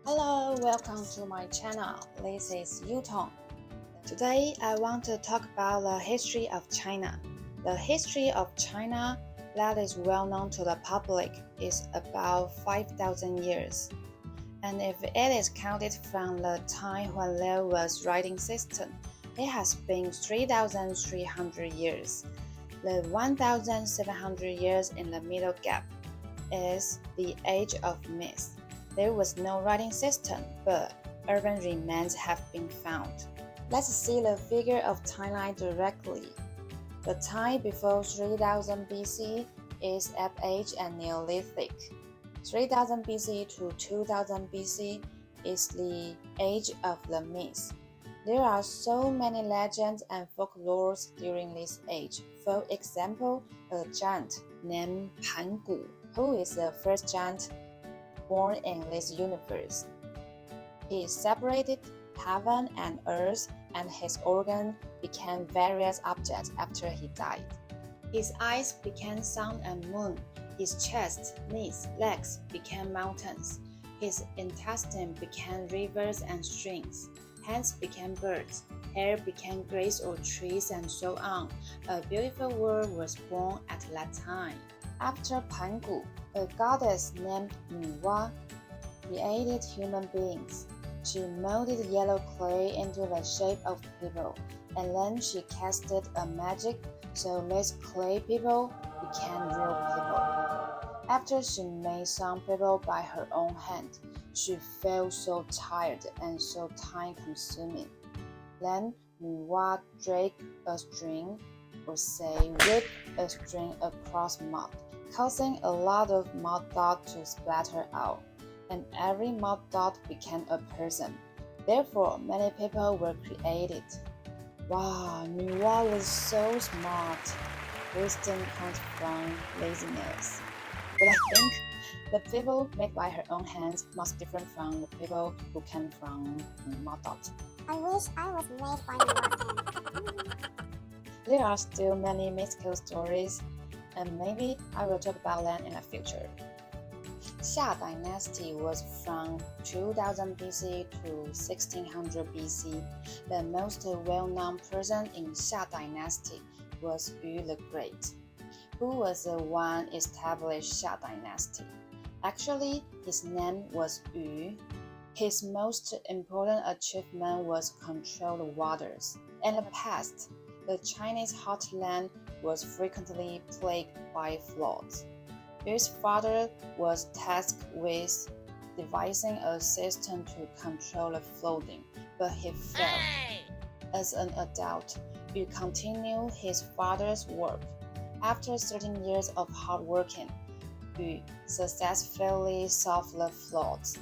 Hello, welcome to my channel. This is Yuton. Today I want to talk about the history of China. The history of China that is well known to the public is about 5,000 years. And if it is counted from the time when there was writing system, it has been 3,300 years. The 1,700 years in the middle gap is the age of myth. There was no writing system, but urban remains have been found. Let's see the figure of timeline directly. The time before 3000 BC is Ape Age and Neolithic. 3000 BC to 2000 BC is the age of the myth. There are so many legends and folklores during this age. For example, a giant named Pan Gu, who is the first giant born in this universe. He separated heaven and earth, and his organ became various objects after he died. His eyes became sun and moon. His chest, knees, legs became mountains. His intestine became rivers and streams. Hands became birds. Hair became grass or trees, and so on. A beautiful world was born at that time. After Pan Gu, a goddess named Nuwa created human beings. She molded yellow clay into the shape of people, and then she casted a magic so these clay people became real people. After she made some people by her own hand, she felt so tired and so time-consuming. Then Nuwa dragged a string, or say whipped a string across mud, causing a lot of mud dots to splatter out, and every mud dot became a person. Therefore, many people were created. Wow, Nuwa was so smart. Wisdom comes from laziness. But I think the people made by her own hands must different from the people who came from mud dots. I wish I was made by Yuton. There are still many mythical stories, and maybe I will talk about them in the future. Xiao Dynasty was from 2000 BC to 1600 BC. The most well-known person in Xiao Dynasty was Yu the Great, who was the one established Xiao Dynasty. Actually, his name was Yu. His most important achievement was control the waters. In the past, the Chinese heartland was frequently plagued by floods. Yu's father was tasked with devising a system to control the flooding, but he failed. As an adult, Yu continued his father's work. After 13 years of hard working, Yu successfully solved the floods.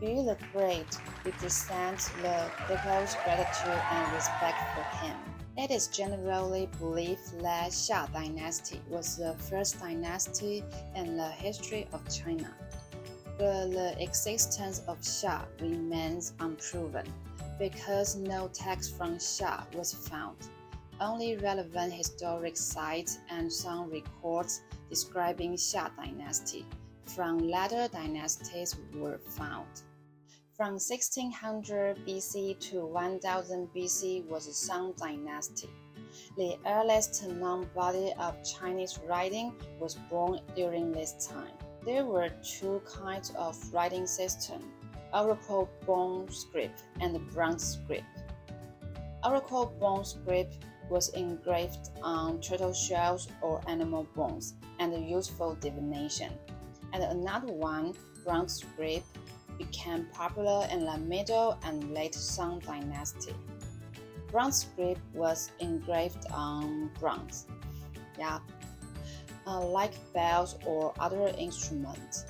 Yu the Great represents the people's gratitude and respect for him. It is generally believed that Xiao Dynasty was the first dynasty in the history of China, but the existence of Xiao remains unproven because no text from Xiao was found. Only relevant historic sites and some records describing Xiao Dynasty from later dynasties were found. From 1600 BC to 1000 BC was the Tang Dynasty. The earliest known body of Chinese writing was born during this time. There were two kinds of writing system, oracle bone script and bronze script. Oracle bone script was engraved on turtle shells or animal bones and used for divination. And another one, bronze script, became popular in the Middle and late Tang Dynasty. Bronze script was engraved on bronze, like bells or other instruments.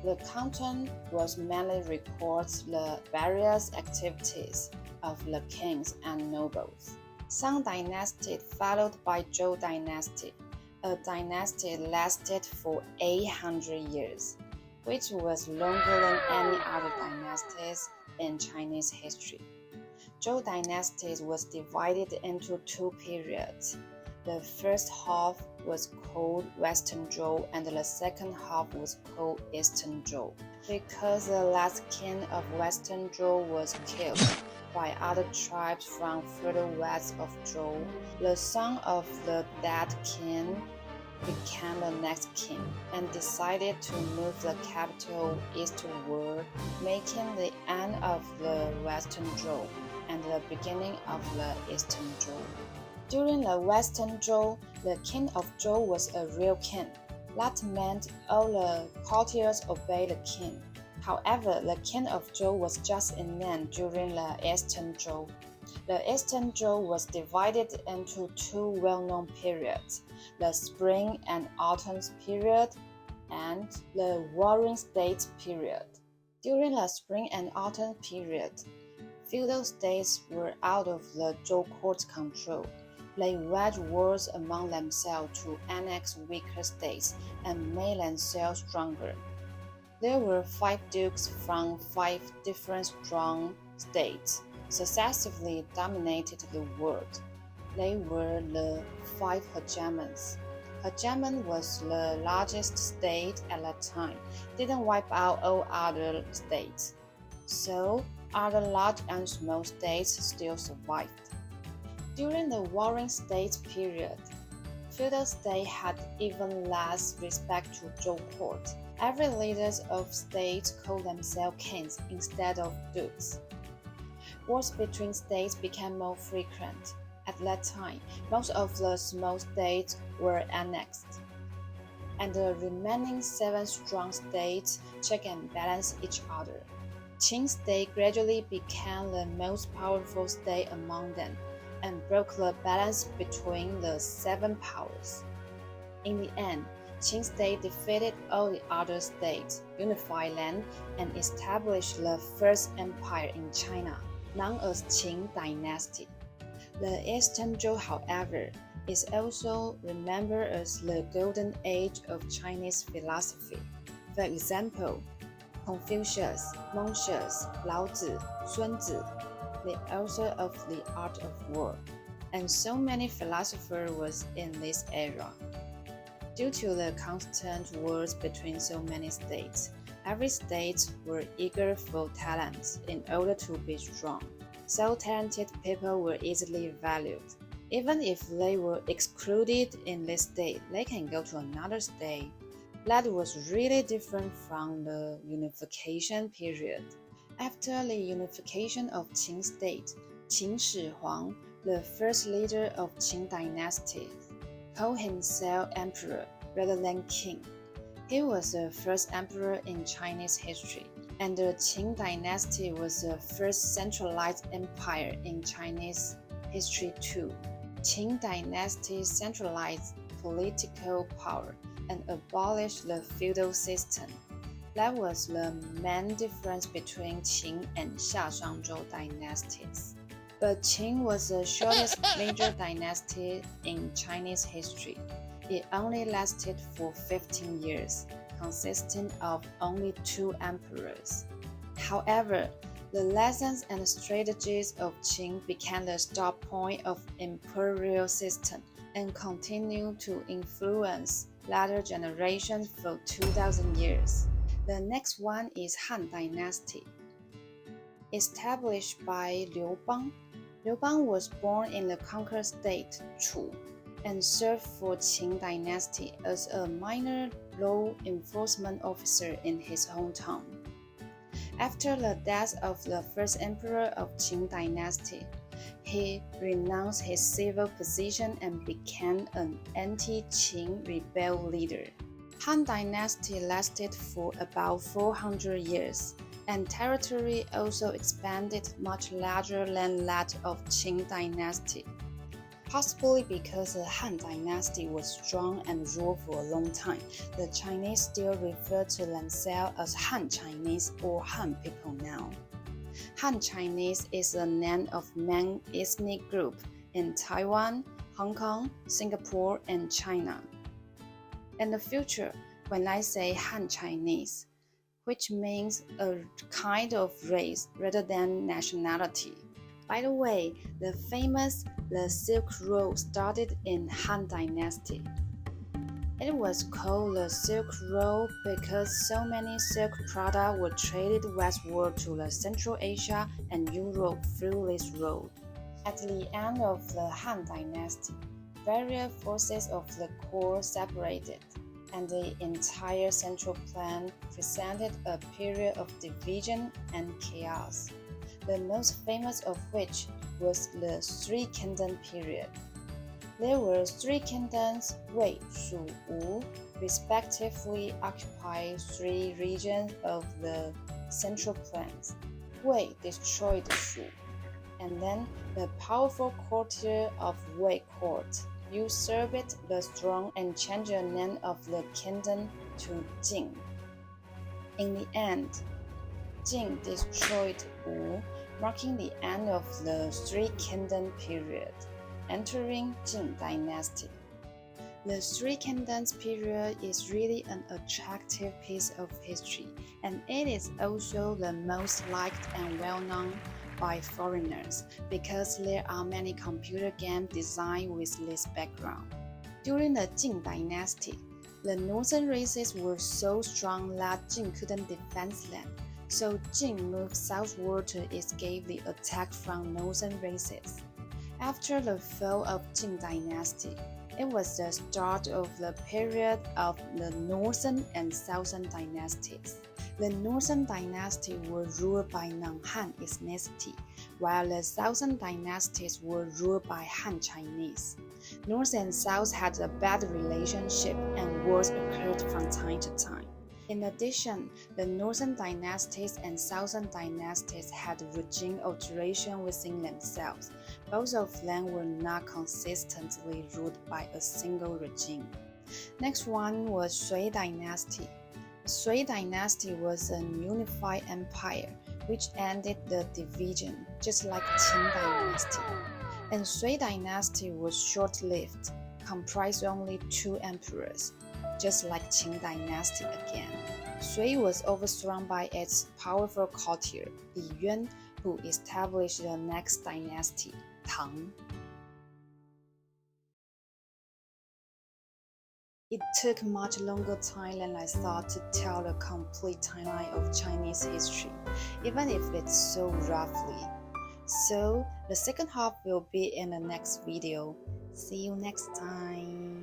The content was mainly records the various activities of the kings and nobles. Tang Dynasty followed by Zhou Dynasty. A dynasty lasted for 800 years, which was longer than any other dynasties in Chinese history. Zhou Dynasty was divided into two periods. The first half was called Western Zhou and the second half was called Eastern Zhou, because the last king of Western Zhou was killed by other tribes from further west of Zhou. The son of the dead king became the next king and decided to move the capital eastward, making the end of the Western Zhou and the beginning of the Eastern Zhou. During the Western Zhou, the king of Zhou was a real king. That meant all the courtiers obeyed the king. However, the king of Zhou was just a man during the Eastern Zhou. The Eastern Zhou was divided into two well-known periods, the Spring and Autumn period and the Warring States period. During the Spring and Autumn period, feudal states were out of the Zhou court's control. They waged wars among themselves to annex weaker states and make themselves stronger. There were 5 dukes from 5 different strong states, successively dominated the world. They were the 5 hegemons. Hegemon was the largest state at that time, didn't wipe out all other states. So, other large and small states still survived. During the Warring States period, feudal states had even less respect to Zhou court. Every leader of states called themselves kings instead of dukes. Wars between states became more frequent. At that time, most of the small states were annexed, and the remaining 7 strong states check and balance each other. Qing state gradually became the most powerful state among them and broke the balance between the 7 powers. In the end, Qing state defeated all the other states, unified them, and established the first empire in China, known as Qing Dynasty. The Eastern Zhou, however, is also remembered as the golden age of Chinese philosophy. For example, Confucius, Mencius, Laozi, Sunzi, the author of The Art of War, and so many philosophers was in this era. Due to the constant wars between so many states, every state were eager for talent in order to be strong. So talented people were easily valued. Even if they were excluded in this state, they can go to another state. That was really different from the unification period. After the unification of Qing state, Qin Shi Huang, the first leader of Qing Dynasty, called himself emperor rather than king. He was the first emperor in Chinese history, and the Qing Dynasty was the first centralized empire in Chinese history too. Qing Dynasty centralized political power and abolished the feudal system. That was the main difference between Qing and Xiao dynasties. But Qing was the shortest major dynasty in Chinese history. It only lasted for 15 years, consisting of only 2 emperors. However, the lessons and strategies of Qing became the start point of imperial system and continued to influence later generations for 2,000 years. The next one is Han Dynasty. Established by Liu Bang. Liu Bang was born in the conquered state, Chu, and served for Qing Dynasty as a minor law enforcement officer in his hometown. After the death of the first emperor of Qing Dynasty, he renounced his civil position and became an anti-Qing rebel leader. Han Dynasty lasted for about 400 years, and territory also expanded much larger than that of Qing Dynasty. Possibly because the Han Dynasty was strong and ruled for a long time, the Chinese still refer to themselves as Han Chinese or Han people now. Han Chinese is the name of main ethnic group in Taiwan, Hong Kong, Singapore, and China. In the future, when I say Han Chinese, which means a kind of race rather than nationality. By the way, the famous the Silk Road started in Han Dynasty. It was called the Silk Road because so many silk products were traded westward to the Central Asia and Europe through this road. At the end of the Han Dynasty, various forces of the court separated, and the entire central plain presented a period of division and chaos, the most famous of which was the Three Kingdom period. There were three kingdoms, Wei, Shu, Wu, respectively occupying three regions of the central plains. Wei destroyed Shu, and then the powerful courtier of Wei court usurped the throne and changed the name of the kingdom to Jing. In the end, Jing destroyed Wu, marking the end of the Three Kingdom period, entering Qing Dynasty. The Three Kingdoms period is really an attractive piece of history, and it is also the most liked and well-known by foreigners because there are many computer games designed with this background. During the Qing Dynasty, the northern races were so strong that Jing couldn't defend them, so Jing moved southward to escape the attack from northern races. After the fall of Qing Dynasty, it was the start of the period of the Northern and Southern dynasties. The Northern dynasty were ruled by non-Han ethnicity, while the Southern dynasties were ruled by Han Chinese. North and South had a bad relationship and wars occurred from time to time. In addition, the Northern dynasties and Southern dynasties had regime alteration within themselves. Both of them were not consistently ruled by a single regime. Next one was Sui Dynasty. The Sui Dynasty was a unified empire which ended the division, just like Qing Dynasty. And Sui Dynasty was short-lived, comprised only 2 emperors, just like Qing Dynasty again. Sui was overthrown by its powerful courtier, Li Yuan, who established the next dynasty, Tang. It took much longer time than I thought to tell the complete timeline of Chinese history, even if it's so roughly. So, the second half will be in the next video. See you next time.